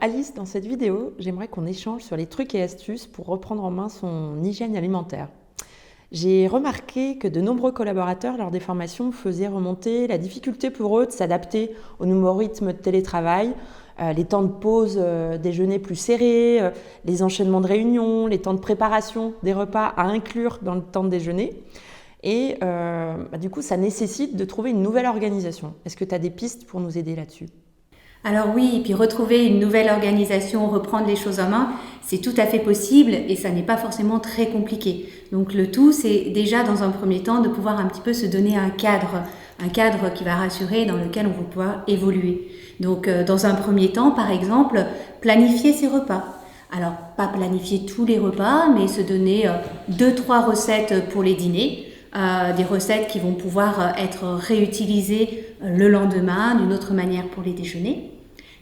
Alice, dans cette vidéo, j'aimerais qu'on échange sur les trucs et astuces pour reprendre en main son hygiène alimentaire. J'ai remarqué que de nombreux collaborateurs, lors des formations, faisaient remonter la difficulté pour eux de s'adapter au nouveau rythme de télétravail, les temps de pause déjeuner plus serrés, les enchaînements de réunions, les temps de préparation des repas à inclure dans le temps de déjeuner. Et du coup, ça nécessite de trouver une nouvelle organisation. Est-ce que tu as des pistes pour nous aider là-dessus ? Alors oui, et puis retrouver une nouvelle organisation, reprendre les choses en main, c'est tout à fait possible et ça n'est pas forcément très compliqué. Donc le tout, c'est déjà dans un premier temps de pouvoir un petit peu se donner un cadre qui va rassurer, dans lequel on va pouvoir évoluer. Donc dans un premier temps, par exemple, planifier ses repas. Alors pas planifier tous les repas, mais se donner 2-3 recettes pour les dîners. Des recettes qui vont pouvoir être réutilisées le lendemain d'une autre manière pour les déjeuners.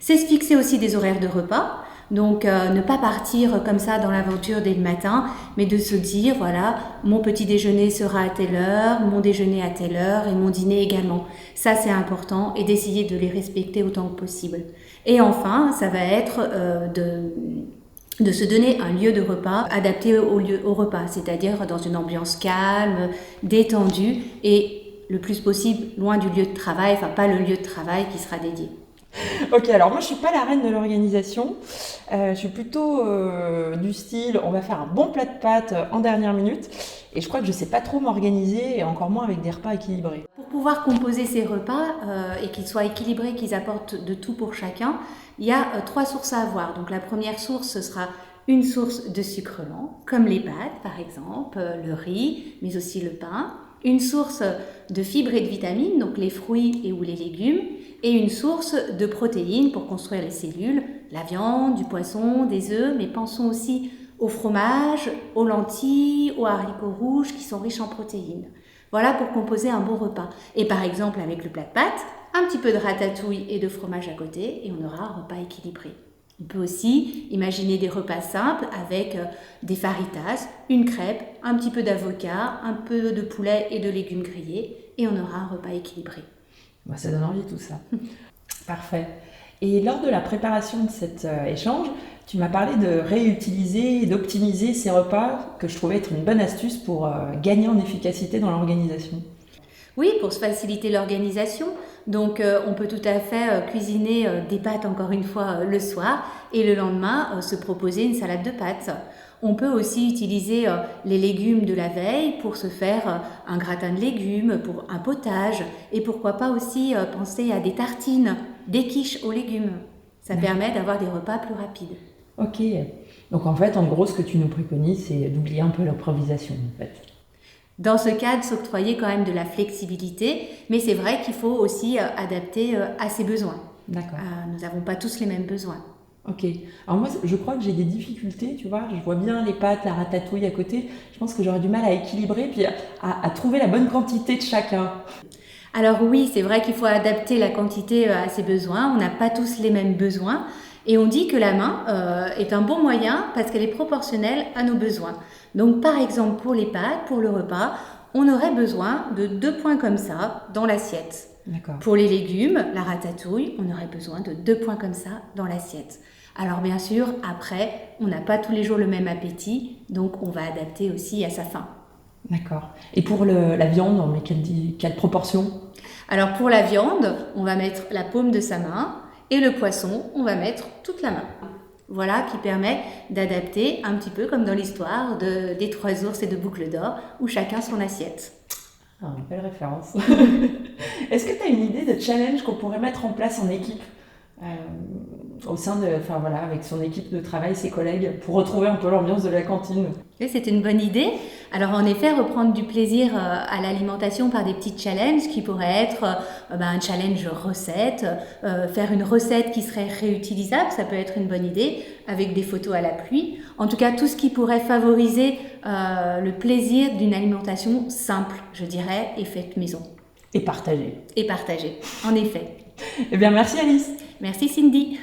C'est se fixer aussi des horaires de repas, donc ne pas partir comme ça dans l'aventure dès le matin, mais de se dire voilà, mon petit déjeuner sera à telle heure, mon déjeuner à telle heure et mon dîner également. Ça c'est important et d'essayer de les respecter autant que possible. Et enfin, ça va être de se donner un lieu de repas adapté au repas, c'est-à-dire dans une ambiance calme, détendue et le plus possible loin du lieu de travail, enfin pas le lieu de travail qui sera dédié. Ok, alors moi je suis pas la reine de l'organisation, je suis plutôt du style on va faire un bon plat de pâtes en dernière minute et je crois que je sais pas trop m'organiser et encore moins avec des repas équilibrés. Pour pouvoir composer ces repas et qu'ils soient équilibrés, qu'ils apportent de tout pour chacun, il y a 3 sources à avoir. Donc la première source, ce sera une source de sucre lent, comme les pâtes par exemple, le riz, mais aussi le pain. Une source de fibres et de vitamines, donc les fruits et ou les légumes. Et une source de protéines pour construire les cellules, la viande, du poisson, des œufs, mais pensons aussi au fromage, aux lentilles, aux haricots rouges qui sont riches en protéines. Voilà pour composer un bon repas. Et par exemple, avec le plat de pâtes, un petit peu de ratatouille et de fromage à côté et on aura un repas équilibré. On peut aussi imaginer des repas simples avec des faritas, une crêpe, un petit peu d'avocat, un peu de poulet et de légumes grillés et on aura un repas équilibré. Bah, ça donne envie tout ça. Parfait. Et lors de la préparation de cet échange, tu m'as parlé de réutiliser et d'optimiser ces repas que je trouvais être une bonne astuce pour gagner en efficacité dans l'organisation. Oui, pour se faciliter l'organisation. Donc, on peut tout à fait cuisiner des pâtes, encore une fois, le soir et le lendemain, se proposer une salade de pâtes. On peut aussi utiliser les légumes de la veille pour se faire un gratin de légumes, pour un potage et pourquoi pas aussi penser à des tartines, des quiches aux légumes. Ça permet d'avoir des repas plus rapides. Ok. Donc en fait, en gros, ce que tu nous préconises, c'est d'oublier un peu l'improvisation en fait. Dans ce cas, de s'octroyer quand même de la flexibilité, mais c'est vrai qu'il faut aussi adapter à ses besoins. D'accord. Nous n'avons pas tous les mêmes besoins. Ok. Alors moi, je crois que j'ai des difficultés, tu vois. Je vois bien les pâtes, la ratatouille à côté. Je pense que j'aurais du mal à équilibrer, puis à trouver la bonne quantité de chacun. Alors oui, c'est vrai qu'il faut adapter la quantité à ses besoins. On n'a pas tous les mêmes besoins. Et on dit que la main est un bon moyen parce qu'elle est proportionnelle à nos besoins. Donc par exemple, pour les pâtes, pour le repas, on aurait besoin de 2 points comme ça dans l'assiette. D'accord. Pour les légumes, la ratatouille, on aurait besoin de 2 points comme ça dans l'assiette. Alors bien sûr, après, on n'a pas tous les jours le même appétit, donc on va adapter aussi à sa faim. D'accord. Et pour la viande, on met quelle proportion ? Alors pour la viande, on va mettre la paume de sa main et le poisson, on va mettre toute la main. Voilà qui permet d'adapter un petit peu comme dans l'histoire des 3 ours et de Boucle d'Or, où chacun son assiette. Ah, une belle référence. Est-ce que tu as une idée de challenge qu'on pourrait mettre en place en équipe au sein avec son équipe de travail, ses collègues, pour retrouver un peu l'ambiance de la cantine? Et c'est une bonne idée. Alors en effet, reprendre du plaisir à l'alimentation par des petits challenges qui pourraient être un challenge recette, faire une recette qui serait réutilisable, ça peut être une bonne idée, avec des photos à l'appui. En tout cas, tout ce qui pourrait favoriser le plaisir d'une alimentation simple, je dirais, et faite maison. Et partager. Et partagée, en effet. Eh bien, merci Alice. Merci Cindy.